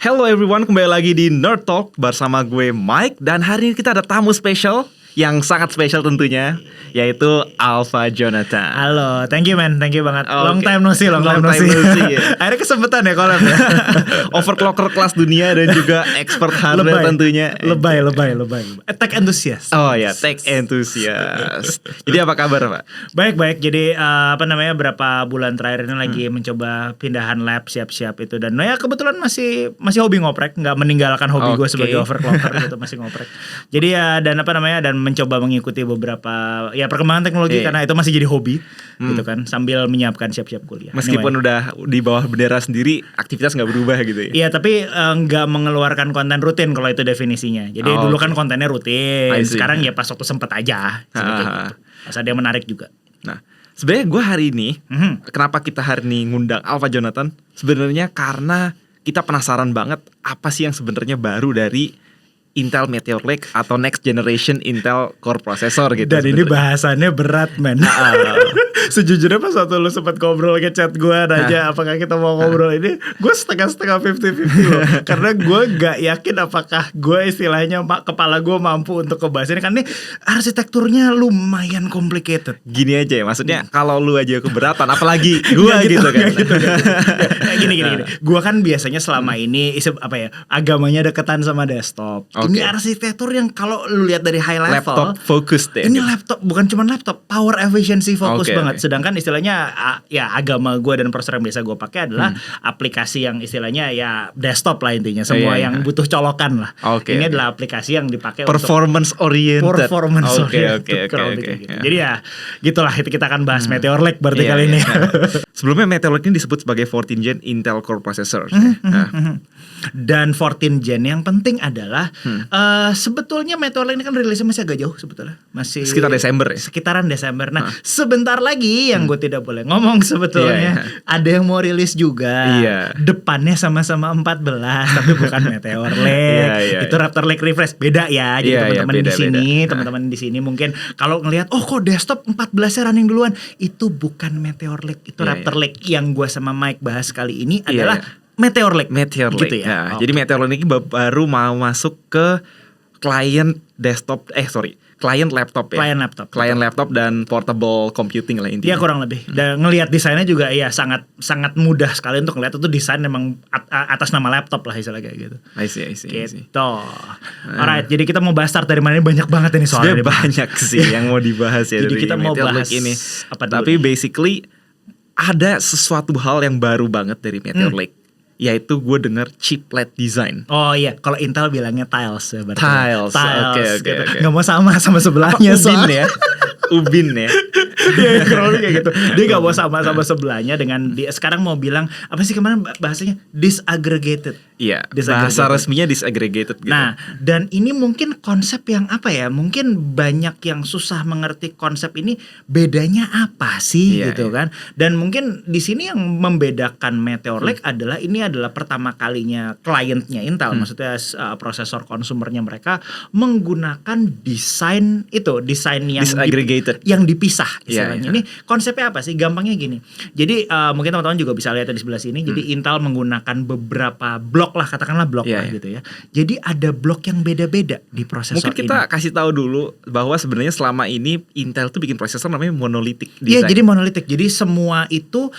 Hello everyone, kembali lagi di Nerd Talk bersama gue Mike. Dan hari ini kita ada tamu spesial yang sangat spesial tentunya, yaitu Alpha Jonathan. Halo, thank you man, thank you banget. Okay. Long time no see ya. Akhirnya kesempatan ya collab ya. Overclocker kelas dunia dan juga expert hardware tentunya. Lebay. Tech enthusiast. Oh ya, tech enthusiast. Jadi apa kabar Pak? Baik. Jadi berapa bulan terakhir ini lagi mencoba pindahan lab siap-siap itu. Dan ya kebetulan masih hobi ngoprek, nggak meninggalkan hobi gue sebagai overclocker gitu, masih ngoprek. Jadi ya dan mencoba mengikuti beberapa ya perkembangan teknologi karena itu masih jadi hobi gitu kan, sambil menyiapkan siap-siap kuliah. Meskipun udah di bawah bendera sendiri, aktivitas nggak berubah gitu ya? Iya, tapi nggak mengeluarkan konten rutin kalau itu definisinya. Jadi dulu kan kontennya rutin, sekarang ya pas waktu sempet aja. Gitu. Pas ada yang menarik juga. Nah, sebenarnya gue hari ini, kenapa kita hari ini ngundang Alpha Jonathan? Sebenarnya karena kita penasaran banget apa sih yang sebenarnya baru dari Intel Meteor Lake atau next generation Intel Core Processor gitu. Dan ini bahasannya berat men. Sejujurnya pas waktu lu sempat ngobrol ke chat gue nanya apakah kita mau ngobrol ini, gue setengah-setengah 50-50 loh. Karena gue gak yakin apakah gue istilahnya kepala gue mampu untuk ngebahas ini. Karena ini arsitekturnya lumayan complicated. Gini aja ya, maksudnya kalau lu aja keberatan apalagi gue gitu kan. Gini. Gue kan biasanya selama ini agamanya deketan sama desktop. Ini arsitektur yang kalau lu lihat dari high level, laptop focus deh. Ini laptop, bukan cuma laptop, power efficiency fokus banget. Sedangkan istilahnya ya agama gue dan prosesor yang biasa gue pakai adalah aplikasi yang istilahnya ya desktop lah intinya. Semua yang butuh colokan lah. Ini adalah aplikasi yang dipakai performance oriented. Oke. Jadi ya gitulah, itu kita akan bahas Meteor Lake berarti kali ini. Sebelumnya Meteor Lake ini disebut sebagai 14th Gen Intel Core Processor. Dan 14th Gen yang penting adalah sebetulnya Meteor Lake ini kan rilisnya masih agak jauh sebetulnya. Masih sekitar Desember ya? Sekitaran Desember. Nah, sebentar lagi yang gue tidak boleh ngomong sebetulnya. Ada yang mau rilis juga. Depannya sama-sama 14 tapi bukan Meteor Lake. Itu Raptor Lake Refresh. Beda ya. Jadi teman-teman di sini mungkin kalau ngelihat kok desktop 14-nya running duluan, itu bukan Meteor Lake. Itu Raptor Lake. Yang gue sama Mike bahas kali ini adalah Meteor Lake gitu ya. Jadi Meteor Lake ini baru mau masuk ke client laptop ya. Client laptop dan portable computing lah intinya. Ya kurang lebih. Dan ngelihat desainnya juga ya sangat mudah sekali untuk ngelihat itu desain memang atas nama laptop lah istilahnya kayak gitu. I see. Gitu. Alright, jadi kita mau bahas start dari mana? Ini banyak banget ini soalnya. Banyak sih yang mau dibahas ya. Jadi kita mau bahas ini. Apa dulu? Tapi basically ada sesuatu hal yang baru banget dari Meteor Lake. Yaitu gue dengar chiplet design. Oh iya, kalau Intel bilangnya tiles ya berarti. Tiles. Oke. Gak mau sama sebelahnya. Ubin ya. Iya, kurang lebih kayak gitu. Dia gak mau sama sebelahnya dengan sekarang mau bilang apa sih kemarin bahasanya disaggregated. Iya. Bahasa resminya disaggregated gitu. Nah, dan ini mungkin konsep yang mungkin banyak yang susah mengerti konsep ini bedanya apa sih gitu kan. Dan mungkin di sini yang membedakan Meteor Lake adalah ini adalah pertama kalinya kliennya Intel, maksudnya prosesor konsumernya mereka menggunakan desain yang disaggregated, yang dipisah istilahnya. Ini konsepnya apa sih? Gampangnya gini. Jadi mungkin teman-teman juga bisa lihat di sebelah sini. Jadi Intel menggunakan beberapa blok lah, katakanlah blok lah gitu ya. Jadi ada blok yang beda-beda di prosesor ini. Mungkin kita kasih tahu dulu bahwa sebenarnya selama ini Intel tuh bikin prosesor namanya monolithic design. Iya, jadi monolithic. Jadi semua itu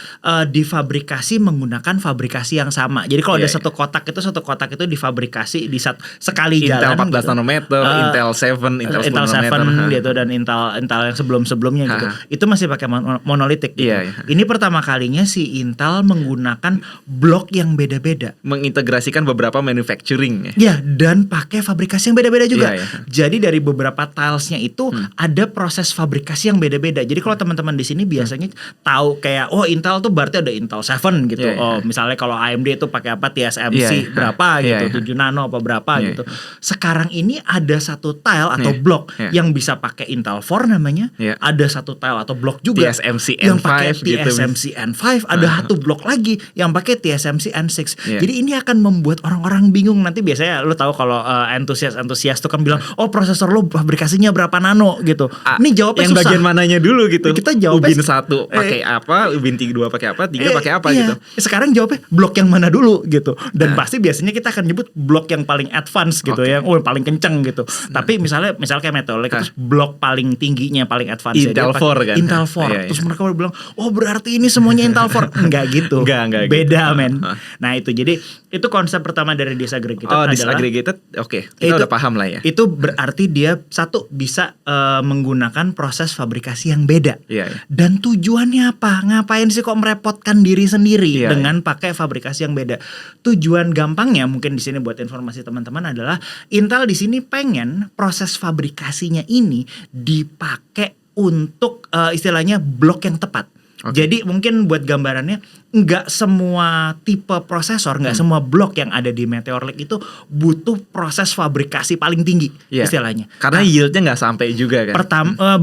difabrikasi menggunakan fabrikasi yang sama. Jadi kalau ada satu kotak itu difabrikasi di sekali Intel jalan. 14 nanometer, Intel 7, Intel 10 nanometer gitu, dan Intel yang sebelum-sebelumnya gitu. Itu masih pakai monolithic gitu. Ini pertama kalinya si Intel menggunakan blok yang beda-beda. Mengintegrasikan beberapa manufacturing. Ya, dan pakai fabrikasi yang beda-beda juga. Jadi dari beberapa tilesnya itu ada proses fabrikasi yang beda-beda. Jadi kalau teman-teman di sini biasanya tahu kayak Intel tuh berarti ada Intel 7 gitu. Misalnya kalau AMD itu pakai apa TSMC berapa gitu, 7 nano apa berapa gitu. Sekarang ini ada satu tile atau blok yang bisa pakai Intel 4 namanya. Ada satu tile tile atau blok juga TSMC yang N5 pakai gitu. TSMC N5, ada satu blok lagi yang pakai TSMC N6. Yeah. Jadi ini akan membuat orang-orang bingung. Nanti biasanya lo tahu kalau antusias tuh kan bilang, oh prosesor lo fabrikasinya berapa nano gitu. Ini jawabnya yang susah. bagian mananya dulu gitu. Kita jawabnya Ubin 1 pakai apa, Ubin 2 pakai apa, 3 pakai apa iya. gitu. Sekarang jawabnya blok yang mana dulu gitu. Dan pasti biasanya kita akan nyebut blok yang paling advance gitu, yang paling kenceng gitu. Tapi misalnya kayak Meteor Lake itu blok paling tingginya, paling advance Intel 4 kan. Intel 4. Iya. Terus mereka bilang, "Oh, berarti ini semuanya Intel 4." Enggak gitu. Enggak Beda, gitu. men. Nah, itu jadi itu konsep pertama dari disaggregated adalah disaggregated. Oke, kita udah paham lah ya. Itu berarti dia satu bisa menggunakan proses fabrikasi yang beda. Iya. Dan tujuannya apa? Ngapain sih kok merepotkan diri sendiri Iya, dengan pakai fabrikasi yang beda? Tujuan gampangnya mungkin di sini buat informasi teman-teman adalah Intel di sini pengen proses fabrikasinya ini dipakai untuk istilahnya blok yang tepat. Jadi mungkin buat gambarannya, nggak semua tipe prosesor, nggak semua blok yang ada di Meteor Lake itu butuh proses fabrikasi paling tinggi, istilahnya. Karena yieldnya nggak sampai juga kan.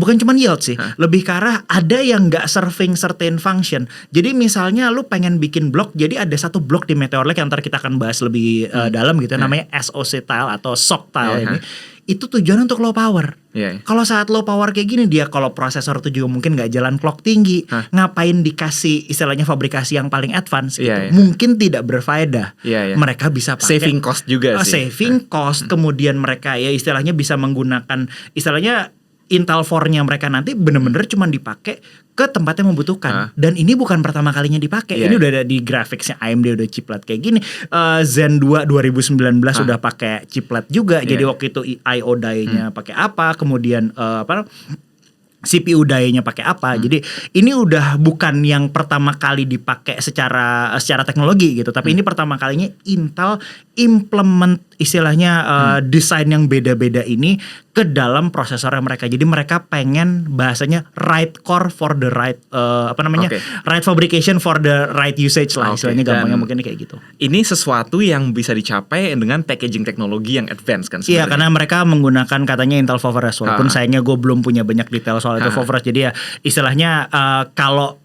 Bukan cuma yield sih, lebih ke arah ada yang nggak serving certain function. Jadi misalnya lu pengen bikin blok, jadi ada satu blok di Meteor Lake yang ntar kita akan bahas lebih dalam gitu, namanya SoC tile atau SoC tile ini. Itu tujuan untuk low power. Kalau saat low power kayak gini, dia kalau prosesor itu juga mungkin nggak jalan clock tinggi, ngapain dikasih istilahnya fabrikasi yang paling advance gitu. Mungkin tidak berfaedah. Mereka bisa pakai saving cost juga sih. Saving cost, kemudian mereka ya istilahnya bisa menggunakan istilahnya Intel 4-nya mereka nanti bener-bener cuma dipakai ke tempat yang membutuhkan. Dan ini bukan pertama kalinya dipakai. Ini udah ada di graphicsnya AMD, udah chiplet kayak gini. Zen 2 2019 udah pakai chiplet juga. Jadi waktu itu IO die-nya pakai apa, kemudian CPU die-nya pakai apa. Jadi ini udah bukan yang pertama kali dipakai secara teknologi gitu, tapi ini pertama kalinya Intel implement istilahnya desain yang beda-beda ini ke dalam prosesor mereka. Jadi mereka pengen bahasanya right core for the right right fabrication for the right usage lah, istilahnya gampangnya mungkin kayak gitu. Ini sesuatu yang bisa dicapai dengan packaging teknologi yang advance kan sebenarnya. Iya, karena mereka menggunakan katanya Intel Foveros, walaupun sayangnya gue belum punya banyak detail soal itu Foveros. Jadi ya istilahnya kalau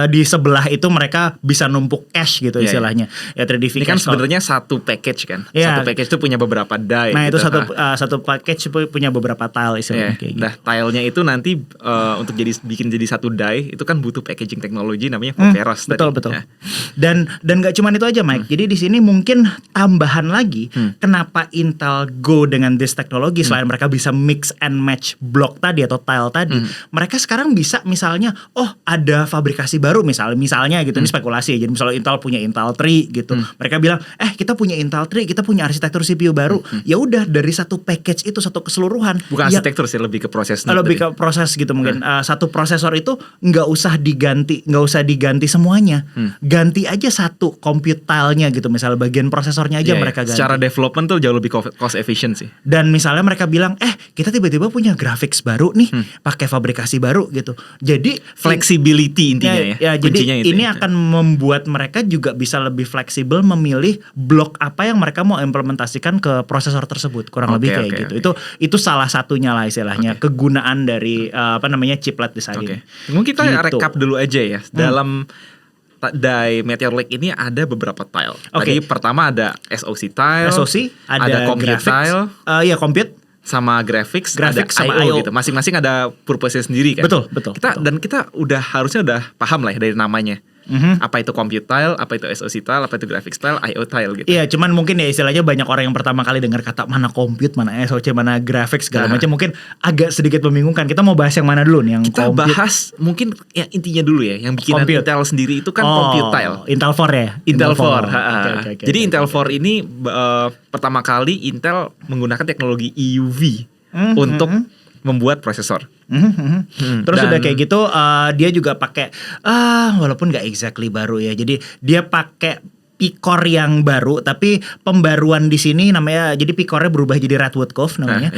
di sebelah itu mereka bisa numpuk cache gitu istilahnya. Ya 3D V ini kan sebenarnya satu package kan. Satu package itu punya beberapa die. Nah, gitu. Itu satu package punya beberapa tile istilahnya kayak gitu. Nah, tilenya itu nanti untuk bikin jadi satu die itu kan butuh packaging teknologi namanya Foveros tadi. Betul. Dan enggak cuma itu aja, Mike. Jadi di sini mungkin tambahan lagi kenapa Intel go dengan this teknologi selain mereka bisa mix and match blok tadi atau tile tadi. Mereka sekarang bisa misalnya ada fabrikasi baru misalnya gitu, ini spekulasi ya. Jadi misalnya Intel punya Intel 3 gitu. Mereka bilang, kita punya Intel 3, kita punya arsitektur CPU baru. Ya udah dari satu package itu, satu keseluruhan. Bukan arsitektur sih, lebih ke proses. Lebih ke proses gitu mungkin. Satu prosesor itu nggak usah diganti semuanya. Ganti aja satu compute tile-nya gitu. Misalnya bagian prosesornya aja mereka ganti. Secara development tuh jauh lebih cost efficient sih. Dan misalnya mereka bilang, kita tiba-tiba punya graphics baru nih, pakai fabrikasi baru gitu. Jadi flexibility intinya ya. Jadi ini akan membuat mereka juga bisa lebih fleksibel memilih blok apa yang mereka mau implementasikan ke prosesor tersebut, kurang lebih kayak gitu. Itu salah satunya lah istilahnya kegunaan dari chiplet design ini. Mungkin kita rekap dulu aja ya. Dalam die Meteor Lake ini ada beberapa tile. Tadi pertama ada SoC tile, ada compute tile, compute sama graphics ada sama IO gitu. Masing-masing ada purpose kita harusnya udah paham lah ya dari namanya. Apa itu compute tile, apa itu SoC tile, apa itu graphics tile, IO tile gitu. Iya, cuman mungkin ya istilahnya banyak orang yang pertama kali dengar kata mana compute, mana SoC, mana graphics segala macam mungkin agak sedikit membingungkan. Kita mau bahas yang mana dulu nih? Yang kita compute. Bahas mungkin yang intinya dulu ya, yang bikinan Intel sendiri itu kan compute tile. Intel 4 ya? Intel 4. Jadi Intel 4 ini pertama kali Intel menggunakan teknologi EUV untuk membuat prosesor. Terus udah kayak gitu dia juga pakai walaupun nggak exactly baru ya. Jadi dia pakai P-core yang baru, tapi pembaruan di sini namanya, jadi P-core-nya berubah jadi Redwood Cove namanya.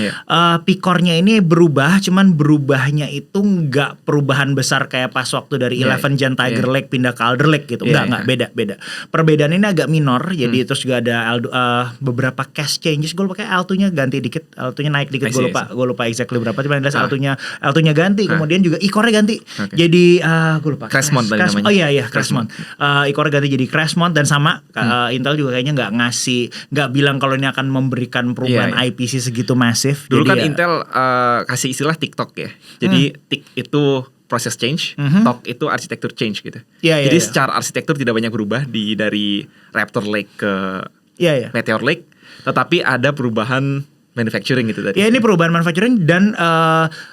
P-core-nya ini berubah, cuman berubahnya itu nggak perubahan besar kayak pas waktu dari 11 Giant Tiger Lake pindah ke Alder Lake gitu. Nggak beda. Perbedaan ini agak minor, jadi terus juga ada beberapa cast changes. Gue lupa kayak L2-nya ganti dikit, L2-nya naik dikit. Gue lupa exactly berapa, cuman jelas L2-nya ganti, kemudian juga E-core-nya ganti. Jadi gue lupa. Crashmont tadi namanya. Oh iya, Crashmont. E-core ganti jadi Crashmont, dan sama Intel juga kayaknya nggak bilang kalau ini akan memberikan perubahan IPC segitu masif. Dulu jadi kan Intel kasih istilah TikTok ya. Jadi TIK itu process change, TOC itu arsitektur change gitu. Jadi secara arsitektur tidak banyak berubah dari Raptor Lake ke Meteor Lake, tetapi ada perubahan manufacturing gitu tadi. Ya, ini perubahan manufacturing, dan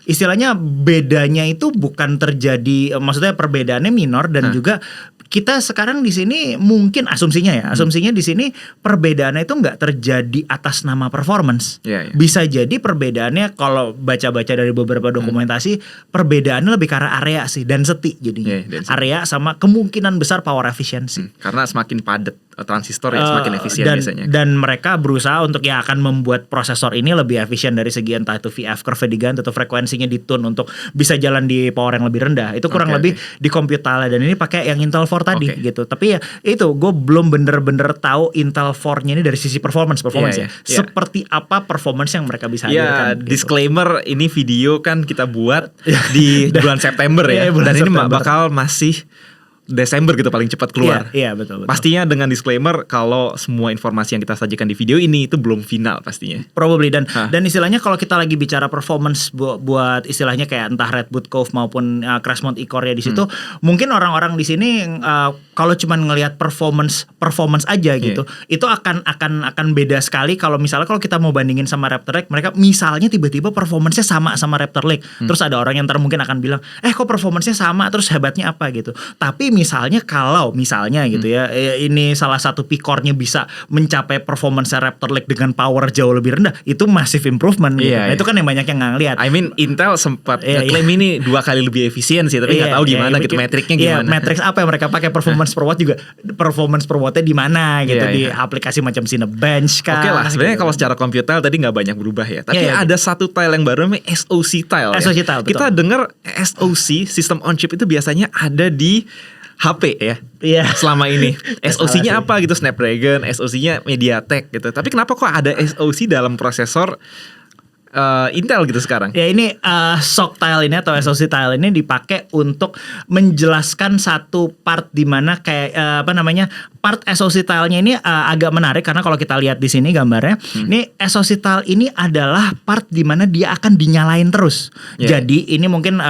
istilahnya bedanya itu bukan terjadi, maksudnya perbedaannya minor, dan juga kita sekarang di sini mungkin asumsinya di sini perbedaannya itu nggak terjadi atas nama performance. Bisa jadi perbedaannya, kalau baca-baca dari beberapa dokumentasi, perbedaannya lebih ke arah area sih, density jadinya. Area sama kemungkinan besar power efficiency. Karena semakin padat transistor ya semakin efisien biasanya. Dan mereka berusaha untuk akan membuat prosesor ini lebih efisien dari segi entah itu VF curve diganti atau frekuensinya ditune untuk bisa jalan di power yang lebih rendah. Itu kurang lebih di Computal, dan ini pakai yang Intel 4 tadi gitu. Tapi ya itu, gue belum bener-bener tahu Intel 4-nya ini dari sisi performance ya. Seperti apa performance yang mereka bisa hadirkan. Disclaimer, ini video kan kita buat di bulan September ya. Dan ini bakal masih Desember gitu paling cepat keluar. Iya, betul. Pastinya dengan disclaimer kalau semua informasi yang kita sajikan di video ini itu belum final pastinya. Probably, dan istilahnya kalau kita lagi bicara performance buat istilahnya kayak entah Redwood Cove maupun Crashmont E-core ya di situ, mungkin orang-orang di sini kalau cuman ngelihat performance aja gitu, itu akan beda sekali kalau misalnya kalau kita mau bandingin sama Raptor Lake, mereka misalnya tiba-tiba performance-nya sama Raptor Lake. Terus ada orang yang mungkin akan bilang, kok performance-nya sama, terus hebatnya apa gitu. Tapi misalnya gitu ya, ini salah satu P-core-nya bisa mencapai performance Raptor Lake dengan power jauh lebih rendah, itu massive improvement gitu. Nah, itu kan yang banyak yang nggak ngeliat. I mean Intel sempat klaim ini 2 kali lebih efisien sih, tapi nggak tahu gimana gitu metriknya gimana. Matrix apa yang mereka pakai, performance per watt juga, performance per watt-nya di mana gitu, di aplikasi macam Cinebench kan. Oke lah, sebenarnya kalau secara Computal tadi nggak banyak berubah ya. Tapi ada satu tile yang baru namanya SoC tile. SoC tile, kita dengar SoC, System on Chip, itu biasanya ada di HP ya. Selama ini SoC-nya apa gitu, Snapdragon, SoC-nya MediaTek gitu. Tapi kenapa kok ada SoC dalam prosesor Intel gitu sekarang? Ya, ini SoC tile ini atau SoC tile ini dipakai untuk menjelaskan satu part di mana kayak part SoC tile-nya ini agak menarik, karena kalau kita lihat di sini gambarnya, ini SoC tile ini adalah part di mana dia akan dinyalain terus. Jadi ini mungkin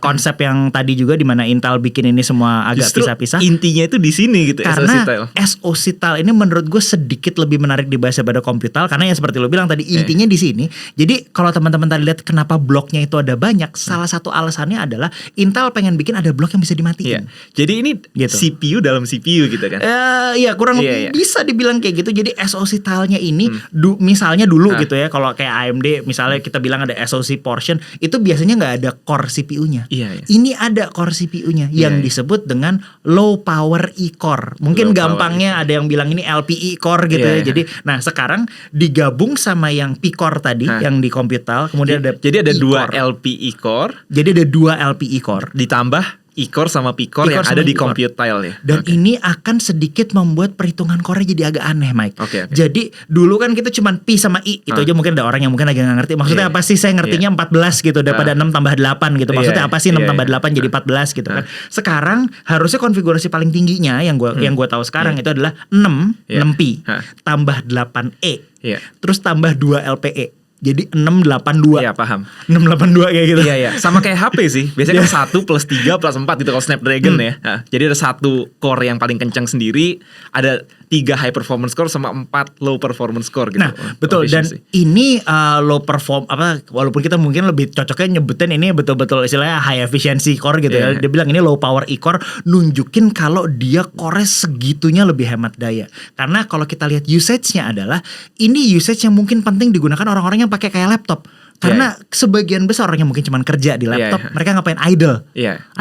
konsep yang tadi juga di mana Intel bikin ini semua agak pisah-pisah. Intinya itu di sini gitu, karena SoC tile. SoC tile ini menurut gue sedikit lebih menarik dibahas daripada Computal, karena ya seperti lo bilang tadi, intinya di sini. Jadi kalau teman-teman tadi lihat kenapa bloknya itu ada banyak, salah satu alasannya adalah Intel pengen bikin ada blok yang bisa dimatiin. Jadi ini CPU dalam CPU gitu kan? Iya, kurang lebih bisa dibilang kayak gitu. Jadi SoC tile-nya ini misalnya dulu gitu ya, kalau kayak AMD misalnya kita bilang ada SoC portion, itu biasanya nggak ada core CPU-nya. Ini ada core CPU-nya yang disebut dengan low power E-core. Mungkin gampangnya ada yang bilang ini LPE core gitu ya. Jadi nah sekarang digabung sama yang P-core tadi yang di Computal. Kemudian jadi ada 2 LPE core. Jadi ada 2 LPE core ditambah E-core sama P-core yang ada di Computal ya. Dan ini akan sedikit membuat perhitungan core-nya jadi agak aneh, Mike. Jadi dulu kan kita cuma P sama I, itu aja mungkin ada orang yang mungkin agak nggak ngerti. Maksudnya apa sih? Saya ngertinya 14 gitu daripada 6 tambah 8 gitu. Maksudnya apa sih 6 tambah 8 jadi 14 gitu kan. Sekarang harusnya konfigurasi paling tingginya yang gua tahu sekarang itu adalah 6P tambah 8E. Terus tambah 2 LPE. Jadi 682. Iya, paham. 682 kayak gitu. Iya. Sama kayak HP sih. Biasanya kan 1 plus 3 plus 4 gitu kalau Snapdragon ya. Nah, jadi ada 1 core yang paling kencang sendiri, ada 3 high performance core sama 4 low performance core gitu. Nah, betul. Dan ini low perform walaupun kita mungkin lebih cocoknya nyebutin ini betul-betul istilahnya high efficiency core gitu ya. Dia bilang ini low power E-core, nunjukin kalau dia core segitunya lebih hemat daya. Karena kalau kita lihat usage-nya adalah ini usage yang mungkin penting digunakan orang-orang yang pakai kayak laptop. Karena sebagian besar orangnya mungkin cuma kerja di laptop, mereka ngapain idle.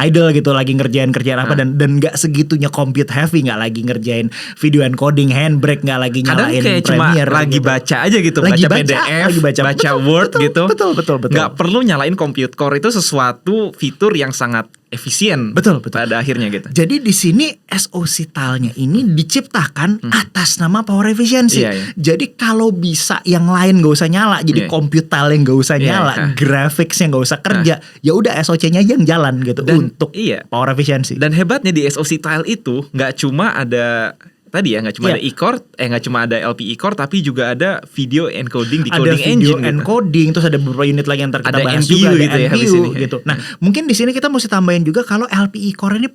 Idle gitu, lagi ngerjain apa dan nggak segitunya compute heavy, nggak lagi ngerjain video encoding, handbrake, nggak lagi nyalain Premiere. Cuma lagi gitu. Baca aja gitu, lagi baca PDF, baca betul, Word gitu. Betul. Nggak perlu nyalain compute core, itu sesuatu fitur yang sangat efisien. Betul. Pada akhirnya gitu. Jadi di sini SoC tile-nya ini diciptakan atas nama power efficiency. Jadi kalau bisa yang lain gak usah nyala, jadi compute tile yang gak usah nyala, graphics-nya gak usah kerja, ya udah SoC-nya aja yang jalan gitu untuk power efficiency. Dan hebatnya di SoC tile itu nggak cuma ada tadi ya, nggak cuma ada e-core, nggak cuma ada LPE core, tapi juga ada video encoding, decoding engine, ada encoding, terus ada beberapa unit lagi yang kita ada bahas NPU juga, ada gitu NPU gitu. Nah, mungkin di sini kita mesti tambahin juga kalau LPE core ini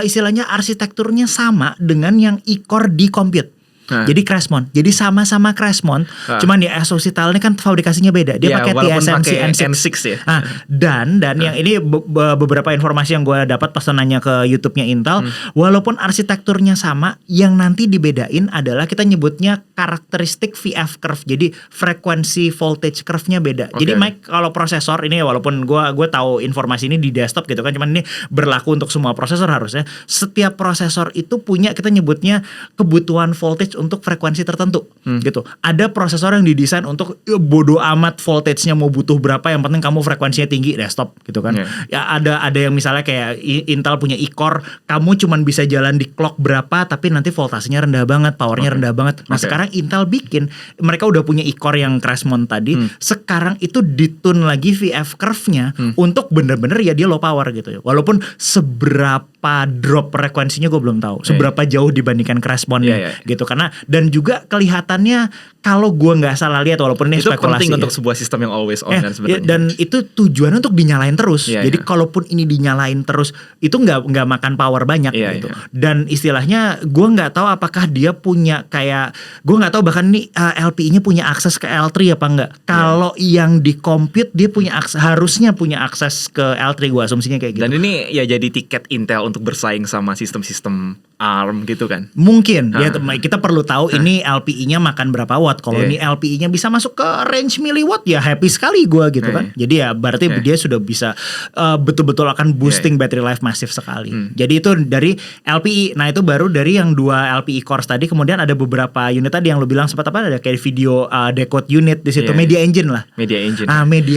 istilahnya arsitekturnya sama dengan yang e-core di compute. Jadi Crashmon, jadi sama-sama Crashmon, cuman ya SoC tile ini kan fabrikasinya beda. Dia pakai TSMC N6 ya. Dan yang ini beberapa informasi yang gue dapat pas nanya ke YouTube-nya Intel, walaupun arsitekturnya sama, yang nanti dibedain adalah kita nyebutnya karakteristik VF curve. Jadi frekuensi voltage curve-nya beda. Jadi Mike, kalau prosesor ini walaupun gue tahu informasi ini di desktop gitu kan, cuman ini berlaku untuk semua prosesor harusnya. Setiap prosesor itu punya, kita nyebutnya kebutuhan voltage untuk frekuensi tertentu gitu. Ada prosesor yang didesain untuk bodo amat voltage-nya mau butuh berapa, yang penting kamu frekuensinya tinggi, desktop gitu kan. Ya ada yang misalnya kayak Intel punya e-core, kamu cuman bisa jalan di clock berapa tapi nanti voltasenya rendah banget, powernya rendah banget. Nah sekarang Intel bikin, mereka udah punya e-core yang Crashmon tadi, sekarang itu ditune lagi VF curve-nya untuk bener-bener ya dia low power gitu ya. Walaupun seberapa drop frekuensinya gue belum tahu, seberapa jauh dibandingkan Crashmon-nya gitu. Karena dan juga kelihatannya kalau gue nggak salah lihat, walaupun ini itu spekulasi penting untuk sebuah sistem yang always on kan sebenarnya. Dan itu tujuannya untuk dinyalain terus. Jadi kalaupun ini dinyalain terus, itu nggak makan power banyak gitu. Dan istilahnya gue nggak tahu apakah dia punya kayak, gue nggak tahu bahkan ini LPE-nya punya akses ke L3 apa enggak. Kalau yang di compute dia punya akses, harusnya punya akses ke L3, gue asumsinya kayak gitu. Dan ini ya jadi tiket Intel untuk bersaing sama sistem-sistem ARM gitu kan. Mungkin ya, kita perlu tahu ini LPE-nya makan berapa watt. Kalau ini LPE-nya bisa masuk ke range miliwatt, ya happy sekali gue gitu kan. Jadi ya berarti dia sudah bisa betul-betul akan boosting battery life masif sekali. Jadi itu dari LPE. Nah itu baru dari yang 2 LPE cores tadi. Kemudian ada beberapa unit tadi yang lu bilang sempat apa, ada kayak video decode unit di situ, Media Engine lah. Media Engine.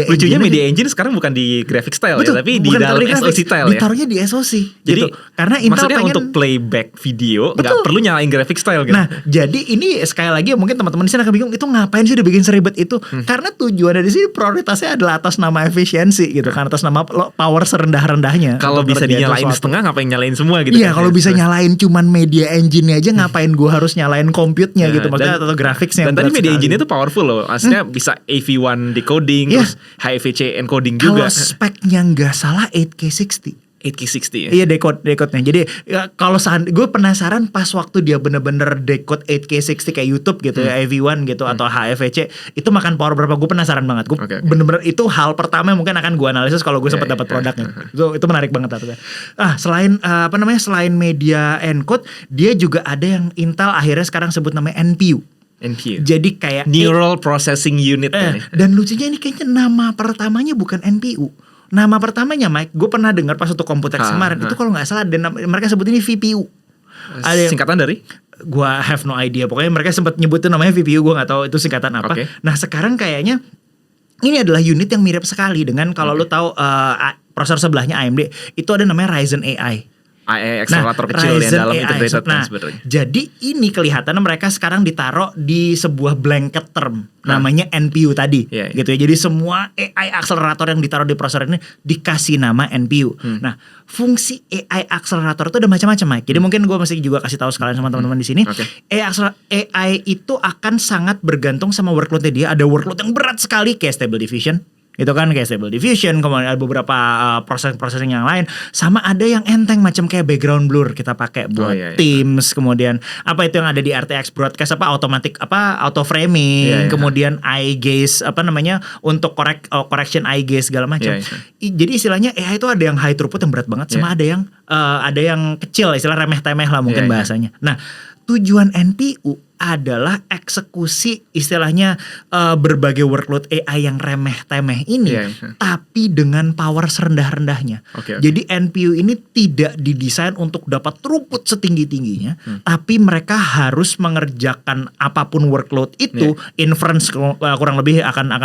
Lucunya Media Engine sekarang bukan di graphic style ya, tapi di dalam SoC style ya. Ditaruhnya di SoC. Jadi gitu. Karena Intel maksudnya pengen untuk playback video nggak perlu nyalain graphic style gitu. Nah jadi ini sekali lagi mungkin teman-teman di sana bingung itu ngapain sih dibikin seribet itu. Karena tujuannya di sini prioritasnya adalah atas nama efisiensi gitu kan, atas nama power serendah-rendahnya. Kalau bisa dinyalain setengah, ngapain nyalain semua gitu. Iya, kalau bisa nyalain cuman media engine-nya aja, ngapain gua harus nyalain compute-nya gitu, maksudnya atau graphics-nya. Dan tadi media engine itu powerful loh, maksudnya bisa AV1 decoding, terus HEVC encoding juga. Kalau speknya nggak salah 8K60. 8K60 ya? Iya, decode-nya. Jadi ya, kalau gue penasaran pas waktu dia bener-bener decode 8K60 kayak YouTube gitu ya, AV1 gitu atau HEVC, itu makan power berapa? Gue penasaran banget. Gue bener-bener itu hal pertama yang mungkin akan gue analisis kalau gue sempat dapat produknya. Itu menarik banget tuh. Selain selain media encode, dia juga ada yang Intel akhirnya sekarang sebut namanya NPU. Jadi kayak Neural Processing Unit. Dan lucunya ini kayaknya nama pertamanya bukan NPU. Nama pertamanya Mike, gue pernah dengar pas untuk Computex kemarin itu kalau nggak salah, dan mereka sebut ini VPU. Singkatan dari? Gue have no idea. Pokoknya mereka sempat nyebutin namanya VPU, gue nggak tahu itu singkatan apa. Nah sekarang kayaknya ini adalah unit yang mirip sekali dengan kalau lo tahu prosesor sebelahnya AMD itu ada namanya Ryzen AI. Akselerator kecil yang dalam integrated kan sebenarnya. Jadi ini kelihatan mereka sekarang ditaruh di sebuah blanket term namanya NPU tadi, gitu ya. Jadi semua AI akselerator yang ditaruh di prosesor ini dikasih nama NPU. Nah, fungsi AI akselerator itu ada macam-macam, Mike. Jadi mungkin gue mesti juga kasih tahu sekalian sama teman-teman di sini. AI itu akan sangat bergantung sama workloadnya dia. Ada workload yang berat sekali kayak Stable Diffusion. Itu kan kayak Stable Diffusion, kemudian ada beberapa proses-prosesing yang lain, sama ada yang enteng macam kayak background blur kita pakai buat Teams, kemudian apa itu yang ada di RTX broadcast auto framing, kemudian eye gaze untuk correction eye gaze segala macam. Jadi istilahnya AI itu ada yang high throughput yang berat banget, sama ada yang kecil, istilah remeh-temeh lah mungkin bahasanya. Nah, tujuan NPU adalah eksekusi istilahnya berbagai workload AI yang remeh-temeh ini, tapi dengan power serendah-rendahnya. Jadi NPU ini tidak didesain untuk dapat throughput setinggi-tingginya, tapi mereka harus mengerjakan apapun workload itu, inference kurang lebih akan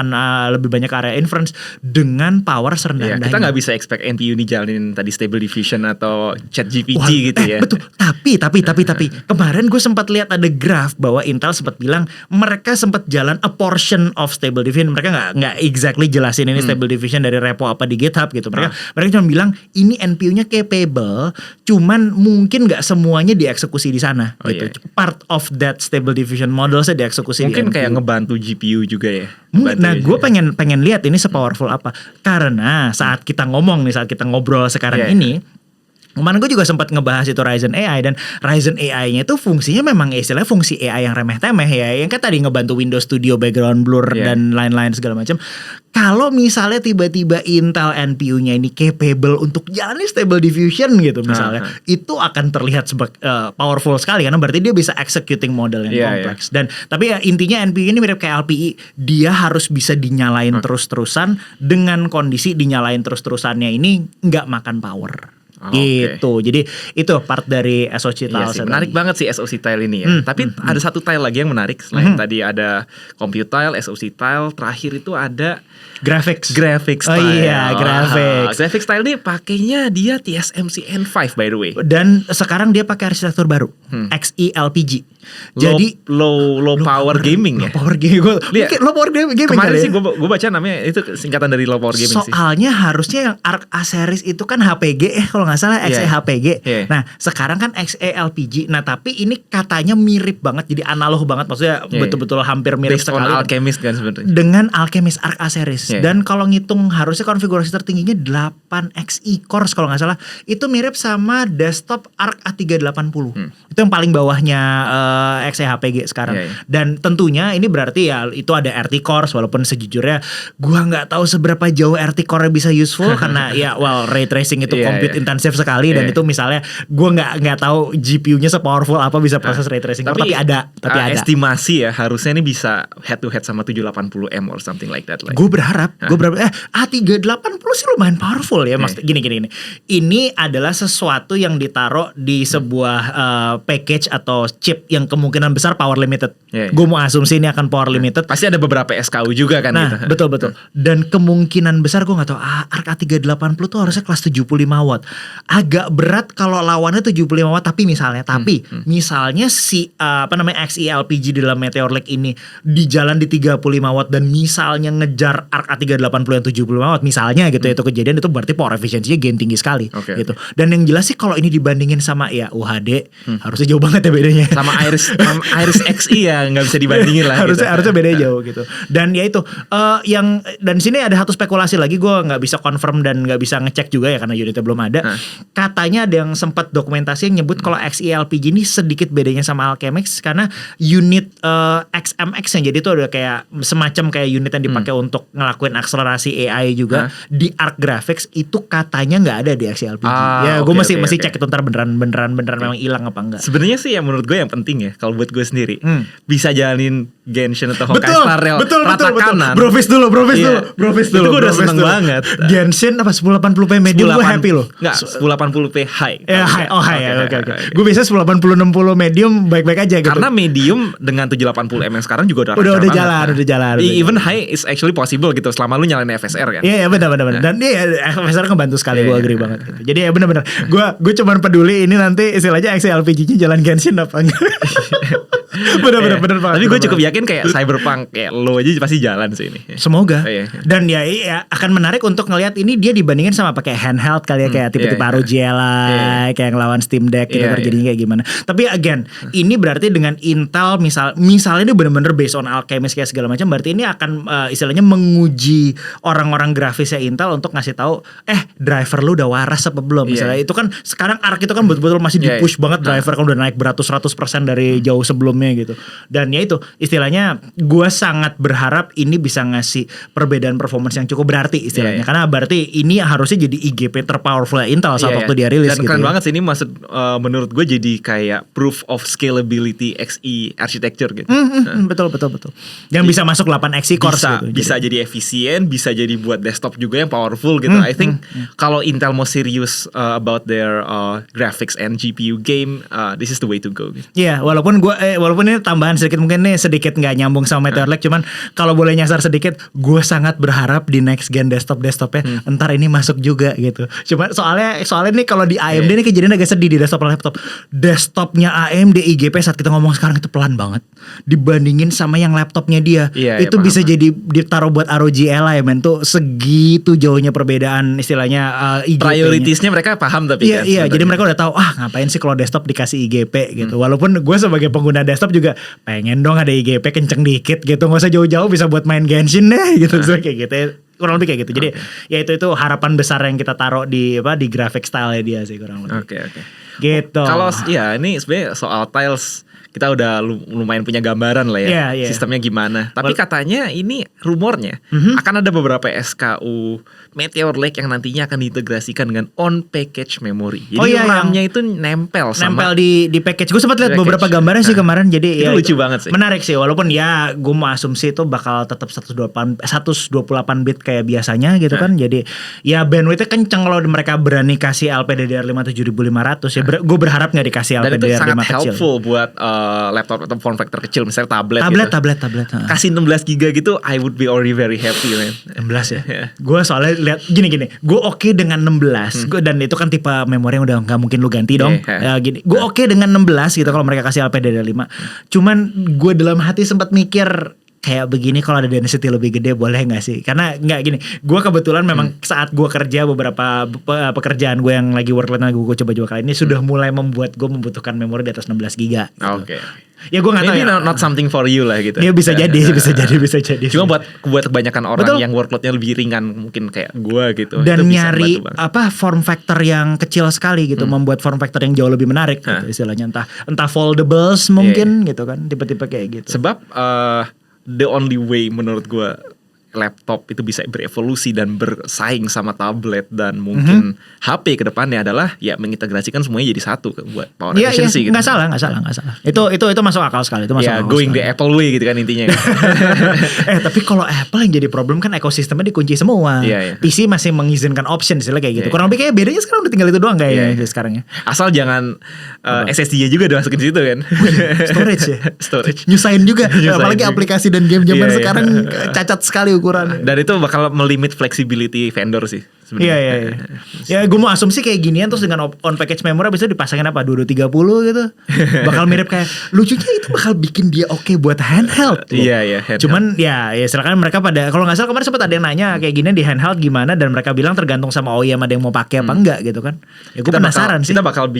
lebih banyak area inference dengan power serendah-rendahnya. Kita nggak bisa expect NPU ini jalanin tadi Stable Diffusion atau ChatGPT gitu ya. Betul. Tapi kemarin gue sempat lihat ada graph bahwa Intel sempat bilang mereka sempat jalan a portion of Stable Diffusion. Mereka nggak exactly jelasin ini Stable Diffusion dari repo apa di GitHub gitu. Mereka cuma bilang ini NPU-nya capable, cuman mungkin nggak semuanya dieksekusi di sana. Part of that Stable Diffusion model saya dieksekusi. Mungkin kayak ngebantu GPU juga ya. Nah, gue pengen lihat ini sepowerful apa. Karena saat kita ngobrol sekarang ini, kemarin gue juga sempat ngebahas itu Ryzen AI, dan Ryzen AI-nya itu fungsinya memang istilahnya fungsi AI yang remeh-temeh ya, yang kan tadi ngebantu Windows Studio background blur dan lain-lain segala macam. Kalau misalnya tiba-tiba Intel NPU-nya ini capable untuk jalanin Stable Diffusion gitu misalnya, itu akan terlihat sebagai powerful sekali karena berarti dia bisa executing model yang kompleks. Dan tapi ya intinya NPU ini mirip kayak LPI, dia harus bisa dinyalain terus-terusan, dengan kondisi dinyalain terus-terusannya ini nggak makan power. Gitu. Jadi itu part dari SoC tile. Menarik banget sih SoC tile ini ya. Tapi ada satu tile lagi yang menarik selain tadi ada compute tile, SoC tile, terakhir itu ada graphics tile. Graphics tile ini pakainya dia TSMC N5 by the way. Dan sekarang dia pakai arsitektur baru, XeLPG. Jadi low power gaming ya. Low power gaming. Low power gaming. Kemarin sih gue baca namanya itu singkatan dari low power gaming sih. Soalnya harusnya yang Arc A series itu kan HPG kalau nggak salah XeHPG. Nah sekarang kan XeLPG. Nah tapi ini katanya mirip banget, jadi analog banget, maksudnya betul-betul hampir mirip based sekali on Alchemist kan sebenarnya. Dengan Alchemist Arc A series. Dan kalau ngitung harusnya konfigurasi tertingginya 8 Xe cores kalau nggak salah. Itu mirip sama desktop Arc A380. Itu yang paling bawahnya XeHPG sekarang. Dan tentunya ini berarti ya itu ada RT cores, walaupun sejujurnya gua nggak tahu seberapa jauh RT core bisa useful karena ray tracing itu compute intensif sekali, dan itu misalnya gua nggak tahu GPU-nya sepowerful apa bisa proses ray tracing. Tapi ada estimasi ya harusnya ini bisa head to head sama 780M or something like that. Gue berharap A380 sih lumayan powerful ya. Maksudnya gini. Ini adalah sesuatu yang ditaruh di sebuah package atau chip yang kemungkinan besar power limited. Gue mau asumsi ini akan power limited. Pasti ada beberapa SKU juga kan. Nah gitu. Betul. Dan kemungkinan besar gue gak tahu Arc A380 tuh harusnya kelas 75 watt. Agak berat kalau lawannya 75 watt. Tapi misalnya si XeLPG di dalam Meteor Lake ini di jalan di 35 watt, dan misalnya ngejar Arc A380 yang 75 watt misalnya gitu, itu kejadian, itu berarti power efficiency-nya gain tinggi sekali gitu. Dan yang jelas sih kalau ini dibandingin sama UHD harusnya jauh banget ya bedanya. Sama Iris Xe ya nggak bisa dibandingin lah. harusnya bedanya jauh gitu. Dan ya itu dan sini ada satu spekulasi lagi, gue nggak bisa confirm dan nggak bisa ngecek juga ya karena unitnya belum ada. Katanya ada yang sempat dokumentasi yang nyebut kalau XeLPG ini sedikit bedanya sama Alchemist karena unit XMX yang jadi itu ada kayak semacam kayak unit yang dipakai untuk ngelakuin akselerasi AI juga di Arc Graphics itu katanya nggak ada di XeLPG. Gue masih cek itu ntar beneran memang hilang apa enggak. Sebenarnya sih yang menurut gue yang penting ya kalau buat gue sendiri bisa jalanin Genshin atau Honkai Star Rail rata kanan. Brofist dulu. Itu gue udah seneng banget. Genshin apa 1080p medium gue happy loh. Enggak, 1080p high. High. Oke. Gue bisa 1080 60 medium baik-baik aja gitu. Karena medium dengan 780M yang sekarang juga udah jalan. Even high is actually possible gitu selama lu nyalain FSR kan. Iya benar. Dan FSR ngebantu sekali, gue agree banget gitu. Jadi ya benar. Gue cuman peduli ini nanti istilahnya XeLPG-nya jalan Genshin apa enggak. Bener banget. Tapi gue cukup yakin kayak Cyberpunk kayak lo aja pasti jalan sih ini. Semoga. Dan ya akan menarik untuk ngelihat ini dia dibandingin sama pakai handheld kali ya, kayak tipe-tipe ROG Ally, kayak ngelawan Steam Deck gitu terjadinya kayak gimana. Tapi again, ini berarti dengan Intel misalnya ini bener-bener based on Alchemist kayak segala macam, berarti ini akan istilahnya menguji orang-orang grafisnya Intel untuk ngasih tahu driver lu udah waras apa belum. Misalnya itu kan sekarang Arc itu kan betul-betul masih di-push banget driver kan udah naik beratus-ratus % dari jauh sebelum sebelumnya gitu. Dan ya itu istilahnya gue sangat berharap ini bisa ngasih perbedaan performance yang cukup berarti istilahnya. Karena berarti ini harusnya jadi IGP terpowerful Intel saat waktu dia rilis. Dan gitu. keren banget sih ini menurut gue jadi kayak proof of scalability Xe architecture gitu. Betul. Yang bisa masuk 8 Xe cores gitu. Bisa jadi efisien, bisa jadi buat desktop juga yang powerful gitu. I think kalau Intel mau serius about their graphics and GPU game, this is the way to go. Iya, walaupun ini tambahan sedikit, mungkin nih sedikit nggak nyambung sama Meteor Lake, cuman kalau boleh nyasar sedikit, gue sangat berharap di next gen desktopnya entar ini masuk juga gitu. Cuma soalnya nih kalau di AMD nih kejadian agak sedih di desktop laptop. Desktopnya AMD IGP saat kita ngomong sekarang itu pelan banget dibandingin sama yang laptopnya dia. Itu bisa jadi ditaruh buat ROG Ally men tuh segitu jauhnya perbedaan istilahnya IGP-nya. Prioritasnya mereka paham tapi Iya, jadi mereka udah tahu ngapain sih kalau desktop dikasih IGP gitu. Walaupun gue sebagai pengguna desktop juga pengen dong ada IGP kenceng dikit gitu, nggak usah jauh-jauh bisa buat main Genshin deh gitu. Kayak gitu kurang lebih kayak gitu. Jadi ya itu harapan besar yang kita taruh di graphic style dia sih kurang lebih. Oke. Gitu. Kalau ini sebenarnya soal tiles kita udah lumayan punya gambaran lah ya sistemnya gimana. Tapi katanya ini rumornya akan ada beberapa SKU Meteor Lake yang nantinya akan diintegrasikan dengan on package memory. Jadi RAM-nya itu nempel di package. Gue sempat lihat beberapa gambarnya sih kemarin. Jadi itu lucu banget sih. Menarik sih, walaupun ya gue mau asumsi itu bakal tetap 128 bit kayak biasanya gitu kan. Jadi ya bandwidth-nya kenceng kalau mereka berani kasih LPDDR5 7500 ya. Gue berharap nggak dikasih LPDDR5 kecil. Dan itu sangat helpful buat laptop atau form factor kecil, misalnya tablet. Kasih 16 GB gitu, I would be already very happy man. 16 ya. Gue soalnya lihat gini, gue oke dengan 16. Dan itu kan tipe memori yang udah nggak mungkin lu ganti dong. Gue oke dengan 16 gitu kalau mereka kasih LPDDR5. Cuman gue dalam hati sempat mikir kayak begini kalau ada density lebih gede boleh gak sih? Karena gak gini, gue kebetulan memang saat gue kerja beberapa pekerjaan gue yang lagi workload yang gue coba-coba kali ini sudah mulai membuat gue membutuhkan memori di atas 16 GB gitu. Oke. Ya gue gak tahu ya. Not something for you lah gitu. Ya bisa jadi. Cuma buat kebanyakan orang yang workloadnya lebih ringan mungkin kayak gue gitu. Dan nyari form factor yang kecil sekali gitu, membuat form factor yang jauh lebih menarik gitu, istilahnya entah foldables mungkin gitu kan, tipe-tipe kayak gitu. Sebab the only way menurut gue laptop itu bisa berevolusi dan bersaing sama tablet dan mungkin HP ke depannya adalah ya mengintegrasikan semuanya jadi satu buat power efficiency gitu. Nggak salah. Itu masuk akal sekali. Itu masuk akal going sekali. the Apple way gitu kan intinya. Tapi kalau Apple yang jadi problem kan ekosistemnya dikunci semua. PC masih mengizinkan option istilah kayak gitu. Kurang lebih kayak bedanya sekarang udah tinggal itu doang kayaknya sekarang ya. Asal jangan SSD-nya juga dimasukin di situ kan. Storage ya. Nyusahin juga. Apalagi aplikasi dan game zaman sekarang cacat sekali ukuran. Dan itu bakal melimit flexibility vendor sih sebenarnya. Iya. Ya gue mau asumsi kayak ginian terus dengan on package memory bisa dipasangin apa 2230 gitu. Bakal mirip kayak lucunya itu bakal bikin dia oke buat handheld. Iya, handheld. Cuman ya silakan mereka pada kalau nggak salah kemarin sempat ada yang nanya kayak gini di handheld gimana dan mereka bilang tergantung sama OEM ada yang mau pakai apa enggak gitu kan. Ya gue penasaran sih. Kita bakal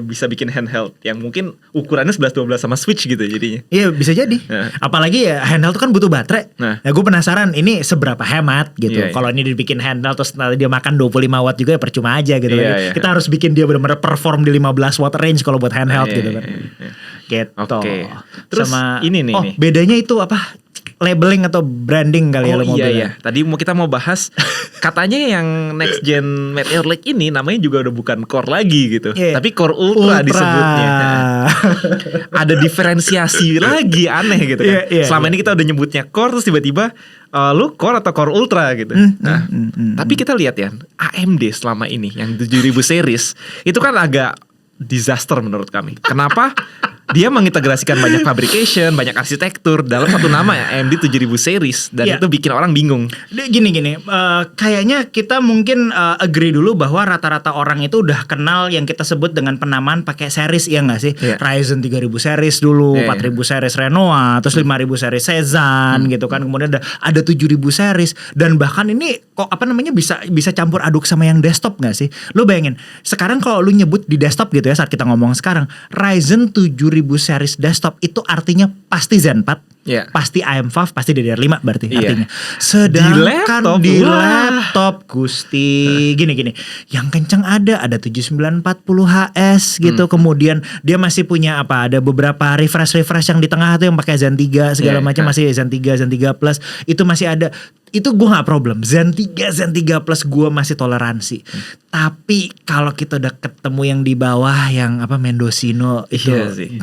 bisa bikin handheld yang mungkin ukurannya 11-12 sama Switch gitu jadinya. Iya bisa jadi. Apalagi ya handheld tuh kan butuh baterai. Nah gue penasaran ini seberapa hemat gitu. Kalau ini dibikin handheld terus nanti dia makan 25 watt juga ya percuma aja gitu. Kita harus bikin dia benar-benar perform di 15 watt range kalau buat handheld gitu kan. Gitu. Oke. Terus sama ini nih. Bedanya itu apa? Labeling atau branding kali ya lo mau bilang. Iya. Tadi kita mau bahas katanya yang next gen Meteor Lake ini namanya juga udah bukan Core lagi gitu. Tapi Core Ultra disebutnya. Ada diferensiasi lagi aneh gitu kan. Selama ini kita udah nyebutnya Core terus tiba-tiba lu Core atau Core Ultra gitu. Tapi kita lihat ya AMD selama ini yang 7000 series itu kan agak disaster menurut kami. Kenapa? Dia mengintegrasikan banyak fabrication, banyak arsitektur dalam satu nama ya, AMD 7000 series dan itu bikin orang bingung. Gini, kayaknya kita mungkin agree dulu bahwa rata-rata orang itu udah kenal yang kita sebut dengan penamaan pakai series, iya nggak sih? Ryzen 3000 series dulu, 4000 series Renoa, terus 5000 series Cezanne gitu kan, kemudian ada 7000 series dan bahkan ini kok bisa campur aduk sama yang desktop nggak sih? Lu bayangin, sekarang kalau lu nyebut di desktop gitu ya saat kita ngomong sekarang Ryzen 7000 series desktop itu artinya pasti Zen 4, pasti AM5, pasti DDR5 berarti artinya. Sedangkan di laptop Gusti gini, yang kencang ada 7940HS gitu. Kemudian dia masih punya ada beberapa refresh yang di tengah tuh yang pakai Zen 3 segala macam, masih Zen 3 Plus itu masih ada. Itu gue gak problem. Zen 3 Plus gue masih toleransi. Tapi kalau kita udah ketemu yang di bawah, yang Mendocino itu